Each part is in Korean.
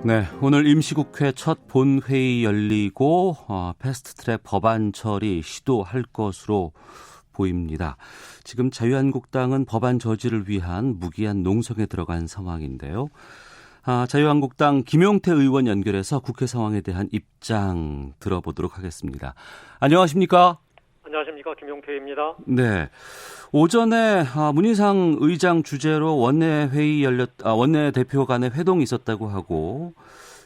네, 오늘 임시국회 첫 본회의 열리고 패스트트랙 법안 처리 시도할 것으로 보입니다. 지금 자유한국당은 법안 저지를 위한 무기한 농성에 들어간 상황인데요. 자유한국당 김용태 의원 연결해서 국회 상황에 대한 입장 들어보도록 하겠습니다. 안녕하십니까? 안녕하십니까, 김용태입니다. 네, 오전에 문희상 의장 주재로 원내 대표 간의 회동이 있었다고 하고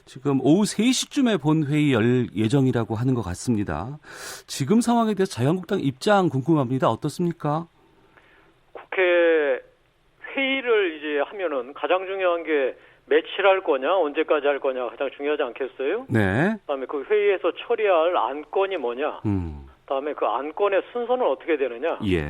지금 오후 3시쯤에 본회의 열 예정이라고 하는 것 같습니다. 지금 상황에 대해서 자유한국당 입장 궁금합니다. 어떻습니까? 국회 회의를 이제 하면은 가장 중요한 게 며칠 할 거냐, 언제까지 할 거냐 가장 중요하지 않겠어요? 네. 그다음에 그 회의에서 처리할 안건이 뭐냐? 그다음에 그 안건의 순서는 어떻게 되느냐? 예.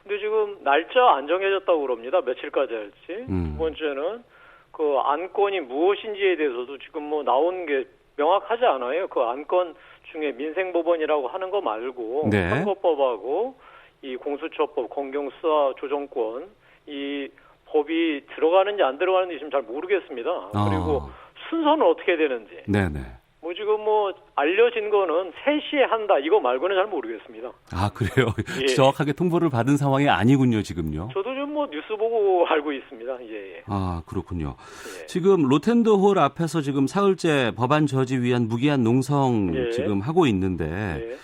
근데 지금 날짜 안 정해졌다고 그럽니다. 며칠까지 할지. 두 번째는 그 안건이 무엇인지에 대해서도 지금 뭐 나온 게 명확하지 않아요. 그 안건 중에 민생법원이라고 하는 거 말고 네. 선거법하고 이 공수처법, 검경수사조정권 이 법이 들어가는지 안 들어가는지 지금 잘 모르겠습니다. 그리고 순서는 어떻게 되는지. 네네. 뭐 지금 뭐 알려진 거는 3시에 한다 이거 말고는 잘 모르겠습니다. 아, 그래요? 예. 정확하게 통보를 받은 상황이 아니군요, 지금요. 저도 좀 뭐 뉴스 보고 알고 있습니다. 예. 아, 그렇군요. 예. 지금 로텐더홀 앞에서 지금 사흘째 법안 저지 위한 무기한 농성 예. 지금 하고 있는데 예.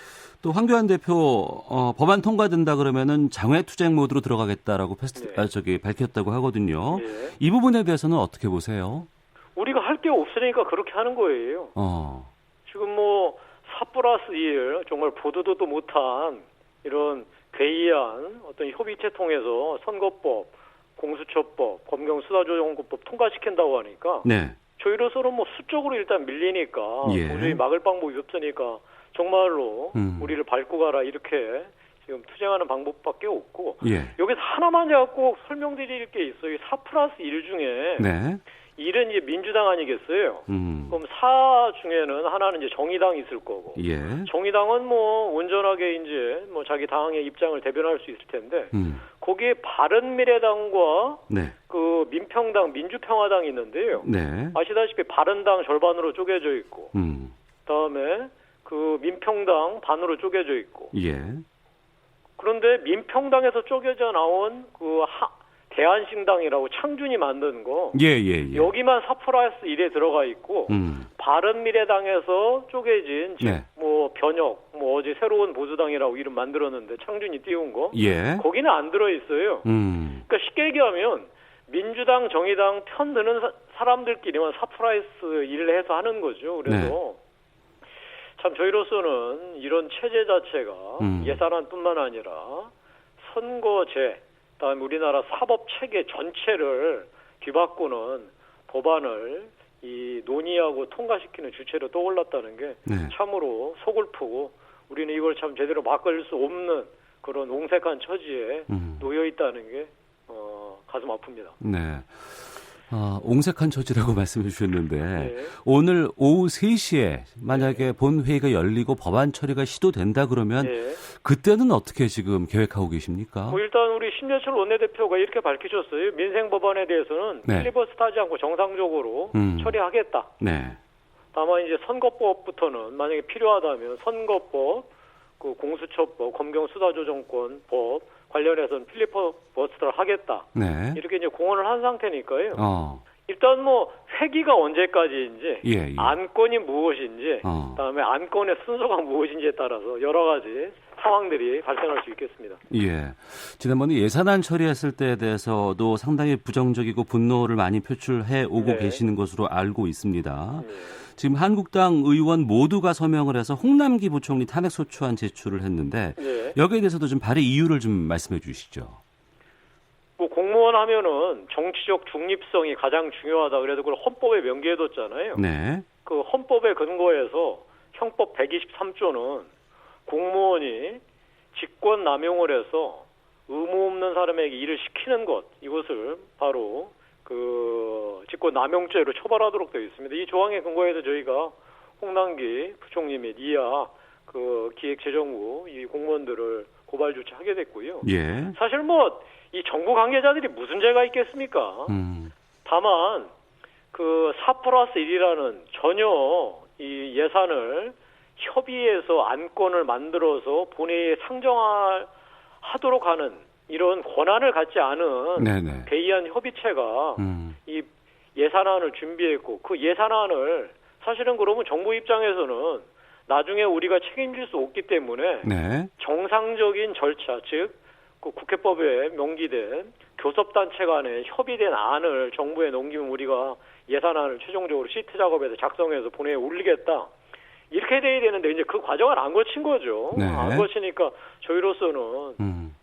또 황교안 대표 법안 통과된다 그러면은 장외 투쟁 모드로 들어가겠다라고 밝혔다고 하거든요. 예. 이 부분에 대해서는 어떻게 보세요? 우리가 할 게 없으니까 그렇게 하는 거예요. 지금 뭐 4+1 정말 보도도 못한 이런 괴이한 어떤 협의체 통해서 선거법, 공수처법, 검경수사조정법 통과시킨다고 하니까 네. 저희로서는 뭐 수적으로 일단 밀리니까 예. 도저히 막을 방법이 없으니까 정말로 우리를 밟고 가라 이렇게 지금 투쟁하는 방법밖에 없고 예. 여기서 하나만 제가 꼭 설명드릴 게 있어요. 4+1 중에 네. 1은 이제 민주당 아니겠어요? 그럼 4 중에는 하나는 이제 정의당이 있을 거고. 예. 정의당은 뭐 온전하게 이제 뭐 자기 당의 입장을 대변할 수 있을 텐데 거기에 바른미래당과 네. 그 민평당, 민주평화당이 있는데요. 네. 아시다시피 바른당 절반으로 쪼개져 있고, 그다음에 그 민평당 반으로 쪼개져 있고. 예. 그런데 민평당에서 쪼개져 나온 그 대한신당이라고 창준이 만든 거. 예. 여기만 4+1에 들어가 있고, 바른미래당에서 쪼개진, 네. 뭐, 변혁, 뭐, 어제 새로운 보수당이라고 이름 만들었는데, 창준이 띄운 거. 예. 거기는 안 들어있어요. 그러니까 쉽게 얘기하면, 민주당, 정의당 편 드는 사람들끼리만 4+1을 해서 하는 거죠. 그래서, 네. 참 저희로서는 이런 체제 자체가 예산안뿐만 아니라 선거제, 그다음에 우리나라 사법 체계 전체를 뒤바꾸는 법안을 이 논의하고 통과시키는 주체로 떠올랐다는 게 네. 참으로 속을 우리는 이걸 참 제대로 막을 수 없는 그런 옹색한 처지에 놓여 있다는 게 가슴 아픕니다. 네. 옹색한 처지라고 말씀해 주셨는데 네. 오늘 오후 3시에 만약에 본회의가 열리고 법안 처리가 시도된다 그러면 네. 그때는 어떻게 지금 계획하고 계십니까? 뭐 일단 우리 심재철 원내대표가 이렇게 밝히셨어요. 민생법안에 대해서는 네. 필리버스터하지 않고 정상적으로 처리하겠다. 네. 다만 이제 선거법부터는 만약에 필요하다면 선거법, 그 공수처법, 검경수사조정권법 관련해서는 필리버스터를 하겠다. 네. 이렇게 이제 공언을 한 상태니까요. 일단 뭐 회기가 언제까지인지, 예. 안건이 무엇인지, 그다음에 안건의 순서가 무엇인지에 따라서 여러 가지 상황들이 발생할 수 있겠습니다. 예. 지난번에 예산안 처리했을 때에 대해서도 상당히 부정적이고 분노를 많이 표출해 오고 네. 계시는 것으로 알고 있습니다. 지금 한국당 의원 모두가 서명을 해서 홍남기 부총리 탄핵소추안 제출을 했는데 네. 여기에 대해서도 좀 발의 이유를 좀 말씀해 주시죠. 뭐 공무원 하면은 정치적 중립성이 가장 중요하다. 그래서 그걸 헌법에 명기해뒀잖아요. 네. 그 헌법에 근거해서 형법 123조는 공무원이 직권 남용을 해서 의무 없는 사람에게 일을 시키는 것, 이것을 바로 그 직권 남용죄로 처벌하도록 되어 있습니다. 이 조항에 근거해서 저희가 홍남기 부총리 및 이하 그 기획재정부 이 공무원들을 고발 조치하게 됐고요. 예. 사실 뭐 이 정부 관계자들이 무슨 죄가 있겠습니까? 다만 그 4+1이라는 전혀 이 예산을 협의해서 안건을 만들어서 본회의에 상정하도록 하는 이런 권한을 갖지 않은 네네. 대의한 협의체가 이 예산안을 준비했고 그 예산안을 사실은 그러면 정부 입장에서는 나중에 우리가 책임질 수 없기 때문에 네. 정상적인 절차, 즉 그 국회법에 명기된 교섭단체 간에 협의된 안을 정부에 넘기면 우리가 예산안을 최종적으로 시트 작업에서 작성해서 본회의에 올리겠다. 이렇게 돼야 되는데 이제 그 과정을 안 거친 거죠. 네. 안 거치니까 저희로서는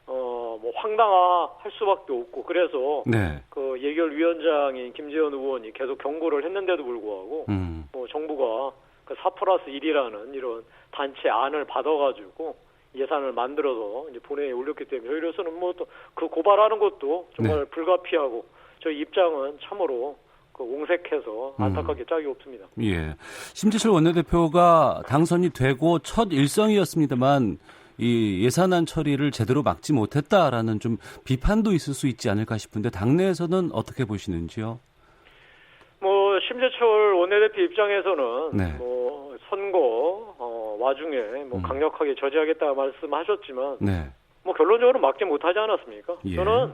뭐 황당할 수밖에 없고 그래서 네. 그 예결위원장인 김재원 의원이 계속 경고를 했는데도 불구하고 뭐 정부가 그 4+1이라는 이런 단체 안을 받아가지고 예산을 만들어서 이제 본회의에 올렸기 때문에 저희로서는 뭐 또 그 고발하는 것도 정말 네. 불가피하고 저희 입장은 참으로 그 옹색해서 안타깝게 짝이 없습니다. 예. 심재철 원내대표가 당선이 되고 첫 일성이었습니다만 이 예산안 처리를 제대로 막지 못했다라는 좀 비판도 있을 수 있지 않을까 싶은데 당내에서는 어떻게 보시는지요? 뭐 심재철 원내대표 입장에서는 네. 뭐 선거 와중에 뭐 강력하게 저지하겠다 말씀하셨지만 네. 뭐 결론적으로 막지 못하지 않았습니까? 예. 저는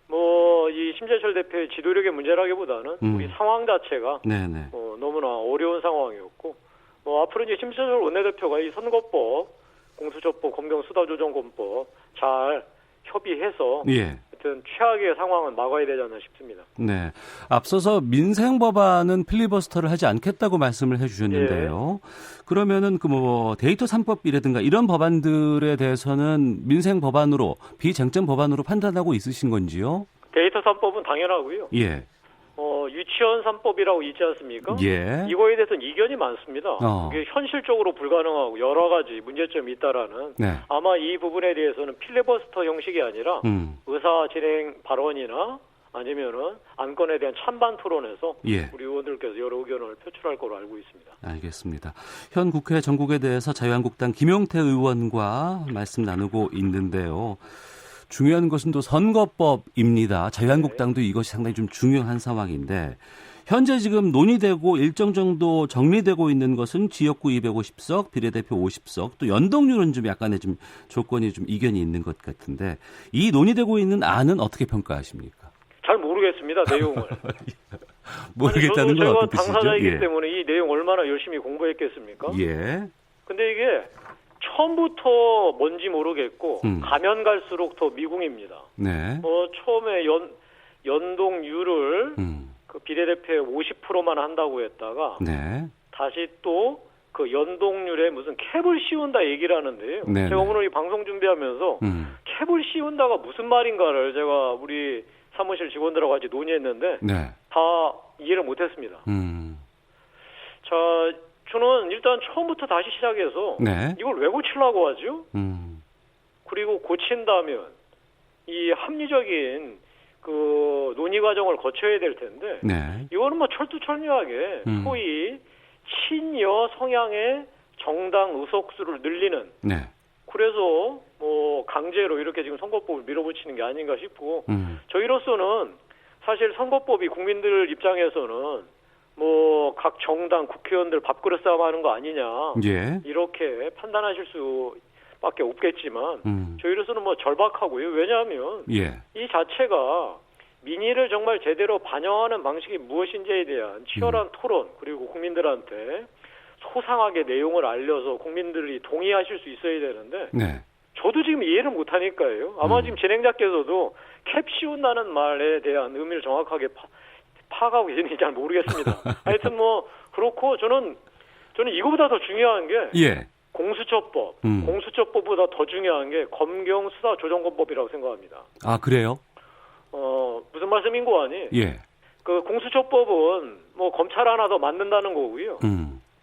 뭐 이 심재철 대표의 지도력의 문제라기보다는 우리 상황 자체가 네네. 너무나 어려운 상황이었고 뭐 앞으로 이제 심재철 원내대표가 이 선거법, 공수처법, 검경수사조정권법 잘 협의해서 예. 하여튼 최악의 상황은 막아야 되지 않나 싶습니다. 네. 앞서서 민생 법안은 필리버스터를 하지 않겠다고 말씀을 해주셨는데요. 그러면은 그 뭐 데이터 3법이라든가 이런 법안들에 대해서는 민생 법안으로 비쟁점 법안으로 판단하고 있으신 건지요? 데이터 3법은 당연하고요. 예. 유치원 3법이라고 있지 않습니까? 예. 이거에 대해서는 이견이 많습니다. 그게 현실적으로 불가능하고 여러 가지 문제점이 있다라는. 네. 아마 이 부분에 대해서는 필리버스터 형식이 아니라 의사 진행 발언이나 아니면은 안건에 대한 찬반 토론에서 예. 우리 의원들께서 여러 의견을 표출할 거로 알고 있습니다. 알겠습니다. 현 국회 정국에 대해서 자유한국당 김용태 의원과 말씀 나누고 있는데요. 중요한 것은 또 선거법입니다. 자유한국당도 이것이 상당히 좀 중요한 상황인데 현재 지금 논의되고 일정 정도 정리되고 있는 것은 지역구 250석, 비례대표 50석, 또 연동률은 좀 약간의 좀 조건이 좀 이견이 있는 것 같은데 이 논의되고 있는 안은 어떻게 평가하십니까? 잘 모르겠습니다, 내용을. 모르겠다는 건 제가 어떤 뜻이죠? 당사자이기 예. 때문에 이 내용 얼마나 열심히 공부했겠습니까? 예. 근데 이게 처음부터 뭔지 모르겠고 가면 갈수록 더 미궁입니다. 네. 처음에 연동률을 그 비례대표의 50%만 한다고 했다가 네. 다시 또 그 연동률에 무슨 캡을 씌운다 얘기를 하는데요. 네네. 제가 오늘 이 방송 준비하면서 캡을 씌운다가 무슨 말인가를 제가 우리 사무실 직원들하고 같이 논의했는데 네. 다 이해를 못했습니다. 자, 저는 일단 처음부터 다시 시작해서 네. 이걸 왜 고치려고 하죠? 그리고 고친다면 이 합리적인 그 논의 과정을 거쳐야 될 텐데 네. 이거는 뭐 철두철미하게 소위 친여 성향의 정당 의석수를 늘리는 네. 그래서 뭐 강제로 이렇게 지금 선거법을 밀어붙이는 게 아닌가 싶고 저희로서는 사실 선거법이 국민들 입장에서는 뭐 각 정당 국회의원들 밥그릇 싸움하는 거 아니냐 예. 이렇게 판단하실 수밖에 없겠지만 저희로서는 뭐 절박하고요. 왜냐하면 예. 이 자체가 민의를 정말 제대로 반영하는 방식이 무엇인지에 대한 치열한 토론 그리고 국민들한테 소상하게 내용을 알려서 국민들이 동의하실 수 있어야 되는데 네. 저도 지금 이해를 못하니까요. 아마 지금 진행자께서도 캡 씌운다는 말에 대한 의미를 정확하게 파악하고 계시는지 잘 모르겠습니다. 하여튼 뭐 그렇고 저는 이거보다 더 중요한 게 예. 공수처법, 공수처법보다 더 중요한 게 검경수사조정권법이라고 생각합니다. 아, 그래요? 무슨 말씀인 거 아니? 예. 그 공수처법은 뭐 검찰 하나 더 만든다는 거고요.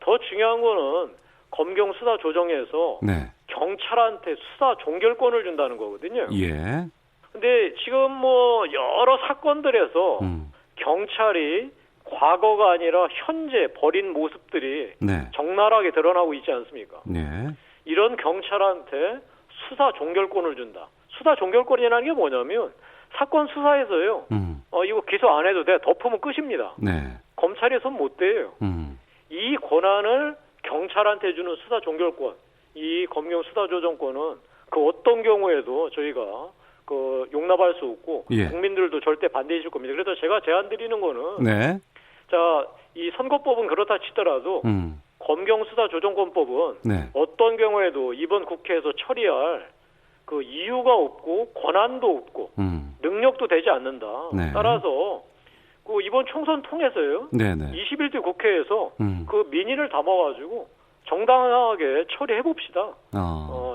더 중요한 거는 검경수사조정에서 네. 경찰한테 수사 종결권을 준다는 거거든요. 예. 근데 지금 뭐 여러 사건들에서 경찰이 과거가 아니라 현재 버린 모습들이 네. 적나라하게 드러나고 있지 않습니까? 네. 이런 경찰한테 수사 종결권을 준다. 수사 종결권이라는 게 뭐냐면 사건 수사에서요. 이거 기소 안 해도 돼. 덮으면 끝입니다. 네. 검찰의 손 못 대요. 이 권한을 경찰한테 주는 수사 종결권, 이 검경 수사 조정권은 그 어떤 경우에도 저희가 그 용납할 수 없고 예. 국민들도 절대 반대해 줄 겁니다. 그래서 제가 제안 드리는 거는 네. 자, 이 선거법은 그렇다 치더라도 검경 수사 조정권법은 네. 어떤 경우에도 이번 국회에서 처리할 그 이유가 없고 권한도 없고 능력도 되지 않는다. 네. 따라서 그 이번 총선 통해서요. 네네. 21대 국회에서 그 민의를 담아가지고 정당하게 처리해 봅시다.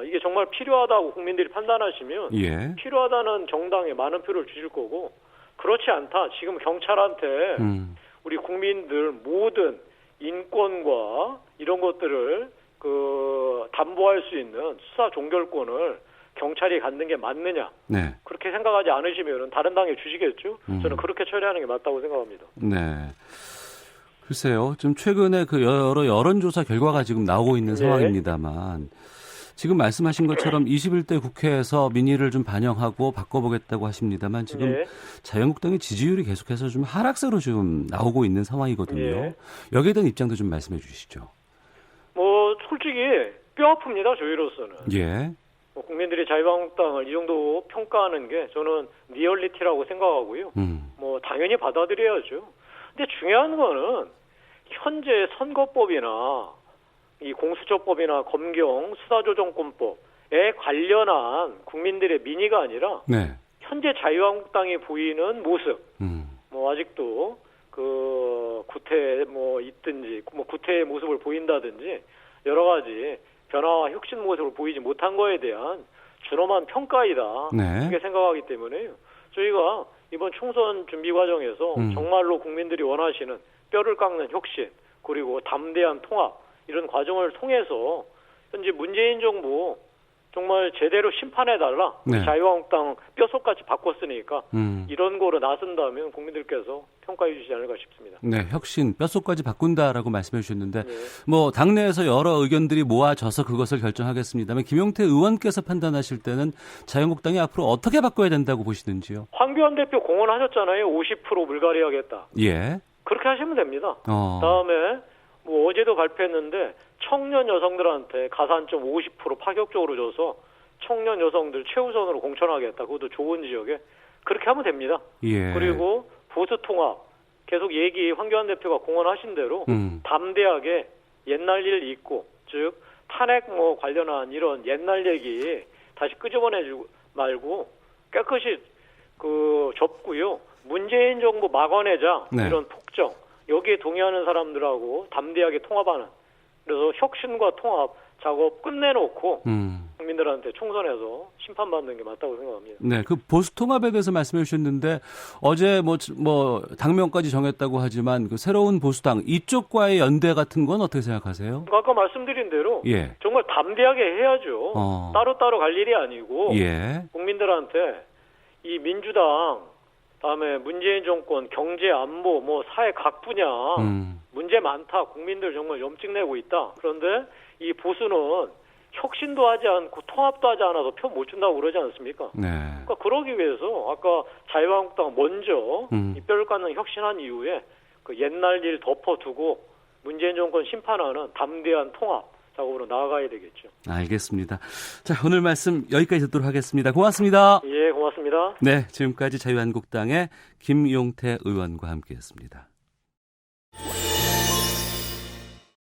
이게 정말 필요하다고 국민들이 판단하시면 예. 필요하다는 정당에 많은 표를 주실 거고 그렇지 않다. 지금 경찰한테 우리 국민들 모든 인권과 이런 것들을 그 담보할 수 있는 수사 종결권을 경찰이 갖는 게 맞느냐? 네. 그렇게 생각하지 않으시면 다른 당에 주시겠죠? 저는 그렇게 처리하는 게 맞다고 생각합니다. 네. 글쎄요. 좀 최근에 그 여러 여론조사 결과가 지금 나오고 있는 상황입니다만 지금 말씀하신 것처럼 21대 국회에서 민의를 좀 반영하고 바꿔보겠다고 하십니다만 지금 자유한국당의 지지율이 계속해서 좀 하락세로 좀 나오고 있는 상황이거든요. 여기에 대한 입장도 좀 말씀해 주시죠. 뭐 솔직히 뼈 아픕니다. 저희로서는. 예. 국민들이 자유한국당을 이 정도 평가하는 게 저는 리얼리티라고 생각하고요. 뭐 당연히 받아들여야죠. 근데 중요한 거는 현재 선거법이나 이 공수처법이나 검경 수사조정권법에 관련한 국민들의 민의가 아니라 네. 현재 자유한국당이 보이는 모습, 뭐 아직도 그 구태 뭐 있든지 뭐 구태의 모습을 보인다든지 여러 가지 변화와 혁신 모습을 보이지 못한 거에 대한 준엄한 평가이다. 네. 이렇게 생각하기 때문에 저희가 이번 총선 준비 과정에서 정말로 국민들이 원하시는 뼈를 깎는 혁신 그리고 담대한 통합 이런 과정을 통해서 현재 문재인 정부 정말 제대로 심판해달라. 네. 자유한국당 뼛속까지 바꿨으니까 이런 거로 나선다면 국민들께서 평가해 주시지 않을까 싶습니다. 네, 혁신, 뼛속까지 바꾼다라고 말씀해 주셨는데 네. 뭐 당내에서 여러 의견들이 모아져서 그것을 결정하겠습니다만 김용태 의원께서 판단하실 때는 자유한국당이 앞으로 어떻게 바꿔야 된다고 보시는지요? 황교안 대표 공언하셨잖아요. 50% 물갈이하겠다. 예. 그렇게 하시면 됩니다. 다음에 뭐 어제도 발표했는데 청년 여성들한테 가산점 50% 파격적으로 줘서 청년 여성들 최우선으로 공천하겠다. 그것도 좋은 지역에 그렇게 하면 됩니다. 예. 그리고 보수 통합 계속 얘기 황교안 대표가 공언하신 대로 담대하게 옛날 일 잊고 즉 탄핵 뭐 관련한 이런 옛날 얘기 다시 끄집어내지 말고 깨끗이 그 접고요. 문재인 정부 막아내자 이런 폭정 여기에 동의하는 사람들하고 담대하게 통합하는 그래서 혁신과 통합 작업 끝내놓고 국민들한테 총선에서 심판받는 게 맞다고 생각합니다. 네, 그 보수 통합에 대해서 말씀해 주셨는데 어제 뭐 당명까지 정했다고 하지만 그 새로운 보수당 이쪽과의 연대 같은 건 어떻게 생각하세요? 아까 말씀드린 대로 정말 담대하게 해야죠. 따로따로 갈 일이 아니고 국민들한테 이 민주당 다음에 문재인 정권 경제 안보 뭐 사회 각 분야 문제 많다. 국민들 정말 염증 내고 있다. 그런데 이 보수는 혁신도 하지 않고 통합도 하지 않아서 표 못 준다고 그러지 않습니까? 그러니까 그러기 위해서 아까 자유한국당 먼저 이 뼈를 깎는 혁신한 이후에 그 옛날 일 덮어두고 문재인 정권 심판하는 담대한 통합 작업으로 나아가야 되겠죠. 알겠습니다. 자, 오늘 말씀 여기까지 듣도록 하겠습니다. 고맙습니다. 예, 고맙습니다. 네, 지금까지 자유한국당의 김용태 의원과 함께했습니다.